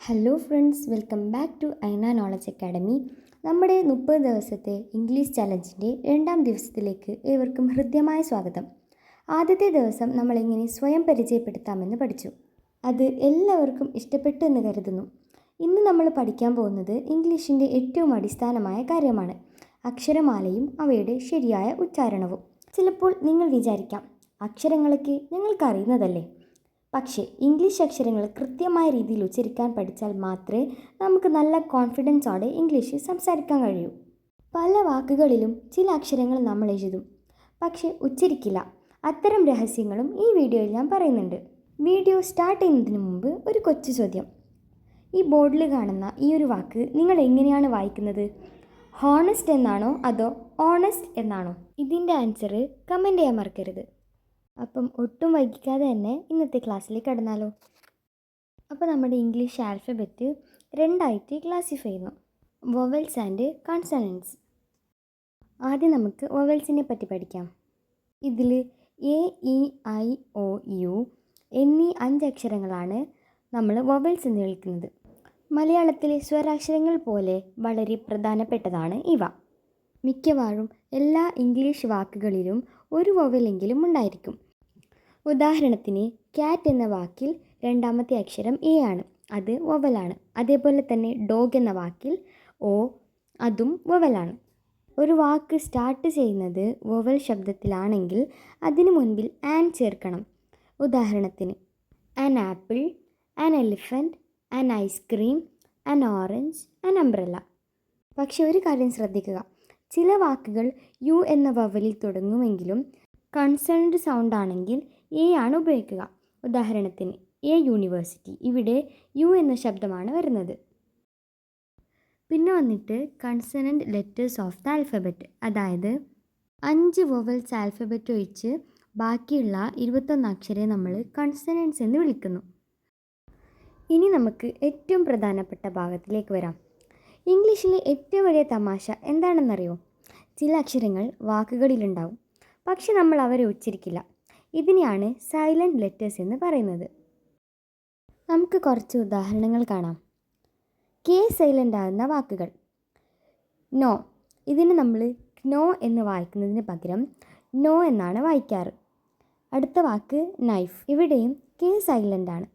Hello friends, welcome back to Aina knowledge academy. നമ്മുടെ 30 ദിവസത്തെ English ചലഞ്ചിൻ്റെ 2ാം ദിവസത്തിലേക്ക് ഏവർക്കും ഹൃദ്യമായ സ്വാഗതം. ആദ്യത്തെ ദിവസം നമ്മളെങ്ങനെ സ്വയം പരിചയപ്പെടുത്താമെന്ന് പഠിച്ചു. അത് എല്ലാവർക്കും ഇഷ്ടപ്പെട്ടു എന്ന് കരുതുന്നു. ഇന്ന് നമ്മൾ പഠിക്കാൻ പോകുന്നത് ഇംഗ്ലീഷിൻ്റെ ഏറ്റവും അടിസ്ഥാനമായ കാര്യമാണ്, അക്ഷരമാലയും അവയുടെ ശരിയായ ഉച്ചാരണവും. ചിലപ്പോൾ നിങ്ങൾ വിചാരിക്കാം, അക്ഷരങ്ങളൊക്കെ ഞങ്ങൾക്കറിയുന്നതല്ലേ. പക്ഷേ ഇംഗ്ലീഷ് അക്ഷരങ്ങൾ കൃത്യമായ രീതിയിൽ ഉച്ചരിക്കാൻ പഠിച്ചാൽ മാത്രമേ നമുക്ക് നല്ല കോൺഫിഡൻസോടെ ഇംഗ്ലീഷ് സംസാരിക്കാൻ കഴിയൂ. പല വാക്കുകളിലും ചില അക്ഷരങ്ങൾ നമ്മൾ എഴുതും, പക്ഷേ ഉച്ചരിക്കില്ല. അത്തരം രഹസ്യങ്ങളും ഈ വീഡിയോയിൽ ഞാൻ പറയുന്നുണ്ട്. വീഡിയോ സ്റ്റാർട്ട് ചെയ്യുന്നതിന് മുമ്പ് ഒരു കൊച്ചു ചോദ്യം. ഈ ബോർഡിൽ കാണുന്ന ഈ ഒരു വാക്ക് നിങ്ങൾ എങ്ങനെയാണ് വായിക്കുന്നത്? ഹോണസ്റ്റ് എന്നാണോ അതോ ഓണസ്റ്റ് എന്നാണോ? ഇതിൻ്റെ ആൻസർ കമൻറ്റ് ചെയ്യാൻ മറക്കരുത്. അപ്പം ഒട്ടും വൈകിക്കാതെ തന്നെ ഇന്നത്തെ ക്ലാസ്സിലേക്ക് കടന്നാലോ. അപ്പോൾ നമ്മുടെ ഇംഗ്ലീഷ് ആൽഫബറ്റ് 2ആയിട്ട് ക്ലാസിഫൈ ചെയ്യുന്നു: വൊവൽസ് ആൻഡ് കൺസണൻസ്. ആദ്യം നമുക്ക് വൊവൽസിനെ പറ്റി പഠിക്കാം. ഇതിൽ A, E, I, O, U എന്നീ 5 അക്ഷരങ്ങളാണ് നമ്മൾ വൊവൽസ് എന്ന് വിളിക്കുന്നത്. മലയാളത്തിലെ സ്വരാക്ഷരങ്ങൾ പോലെ വളരെ പ്രധാനപ്പെട്ടതാണ് ഇവ. മിക്കവാറും എല്ലാ ഇംഗ്ലീഷ് വാക്കുകളിലും ഒരു വൊവലെങ്കിലും ഉണ്ടായിരിക്കും. ഉദാഹരണത്തിന് ക്യാറ്റ് എന്ന വാക്കിൽ 2ാമത്തെ അക്ഷരം എ ആണ്, അത് വൊവലാണ്. അതേപോലെ തന്നെ ഡോഗ് എന്ന വാക്കിൽ ഒ, അതും വൊവലാണ്. ഒരു വാക്ക് സ്റ്റാർട്ട് ചെയ്യുന്നത് വൊവൽ ശബ്ദത്തിലാണെങ്കിൽ അതിനു മുൻപിൽ ആൻ ചേർക്കണം. ഉദാഹരണത്തിന് an apple, an elephant, an ice cream, an orange, an umbrella. പക്ഷെ ഒരു കാര്യം ശ്രദ്ധിക്കുക, ചില വാക്കുകൾ യു എന്ന വവലിൽ തുടങ്ങുമെങ്കിലും കൺസേൺഡ് സൗണ്ട് ആണെങ്കിൽ എ ആണ് ഉപയോഗിക്കുക. ഉദാഹരണത്തിന് എ യൂണിവേഴ്സിറ്റി, ഇവിടെ യു എന്ന ശബ്ദമാണ് വരുന്നത്. പിന്നെ വന്നിട്ട് consonant letters of the alphabet, അതായത് 5 വൊവൽസ് ആൽഫബറ്റ് ഒഴിച്ച് ബാക്കിയുള്ള 21 അക്ഷരം നമ്മൾ കൺസണൻസ് എന്ന് വിളിക്കുന്നു. ഇനി നമുക്ക് ഏറ്റവും പ്രധാനപ്പെട്ട ഭാഗത്തിലേക്ക് വരാം. ഇംഗ്ലീഷിലെ ഏറ്റവും വലിയ തമാശ എന്താണെന്നറിയോ? ചില അക്ഷരങ്ങൾ വാക്കുകളിലുണ്ടാവും, പക്ഷെ നമ്മൾ അവരെ ഉച്ചരിക്കില്ല. ഇതിനെയാണ് സൈലൻറ്റ് ലെറ്റേഴ്സ് എന്ന് പറയുന്നത്. നമുക്ക് കുറച്ച് ഉദാഹരണങ്ങൾ കാണാം. കെ സൈലൻ്റ് ആകുന്ന വാക്കുകൾ: നോ, ഇതിന് നമ്മൾ നോ എന്ന് വായിക്കുന്നതിന് പകരം നോ എന്നാണ് വായിക്കാറ്. അടുത്ത വാക്ക് നൈഫ്, ഇവിടെയും കെ സൈലൻ്റ് ആണ്.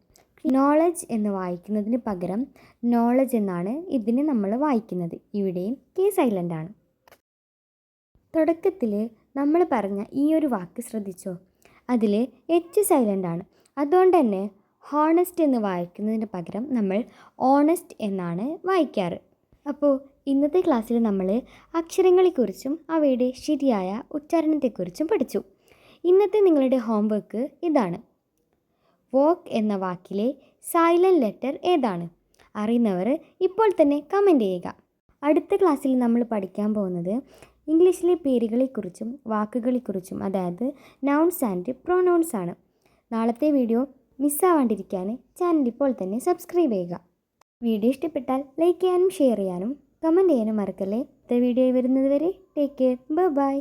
നോളജ് എന്ന് വായിക്കുന്നതിന് പകരം നോളജ് എന്നാണ് ഇതിന് നമ്മൾ വായിക്കുന്നത്, ഇവിടെയും കെ സൈലൻ്റ് ആണ്. തുടക്കത്തിൽ നമ്മൾ പറഞ്ഞ ഈ ഒരു വാക്ക് ശ്രദ്ധിച്ചോ? അതിൽ എച്ച് സൈലൻ്റ് ആണ്. അതുകൊണ്ട് തന്നെ ഹോണസ്റ്റ് എന്ന് വായിക്കുന്നതിന് പകരം നമ്മൾ ഓണസ്റ്റ് എന്നാണ് വായിക്കാറ്. അപ്പോൾ ഇന്നത്തെ ക്ലാസ്സിൽ നമ്മൾ അക്ഷരങ്ങളെക്കുറിച്ചും അവയുടെ ശരിയായ ഉച്ചാരണത്തെക്കുറിച്ചും പഠിച്ചു. ഇന്നത്തെ നിങ്ങളുടെ ഹോംവർക്ക് ഇതാണ്: വോക്ക് എന്ന വാക്കിലെ സൈലൻറ്റ് ലെറ്റർ ഏതാണ്? അറിയുന്നവർ ഇപ്പോൾ തന്നെ കമൻറ്റ് ചെയ്യുക. അടുത്ത ക്ലാസ്സിൽ നമ്മൾ പഠിക്കാൻ പോകുന്നത് ഇംഗ്ലീഷിലെ പേരുകളെക്കുറിച്ചും വാക്കുകളെക്കുറിച്ചും, അതായത് നൗൺസ് ആൻഡ് പ്രൊനൗൺസ് ആണ്. നാളത്തെ വീഡിയോ മിസ്സാവാണ്ടിരിക്കാൻ ചാനൽ ഇപ്പോൾ തന്നെ സബ്സ്ക്രൈബ് ചെയ്യുക. വീഡിയോ ഇഷ്ടപ്പെട്ടാൽ ലൈക്ക് ചെയ്യാനും ഷെയർ ചെയ്യാനും കമൻറ്റ് ചെയ്യാനും മറക്കല്ലേ. അടുത്ത വീഡിയോ വരുന്നത് വരെ ടേക്ക് കെയർ, ബൈ.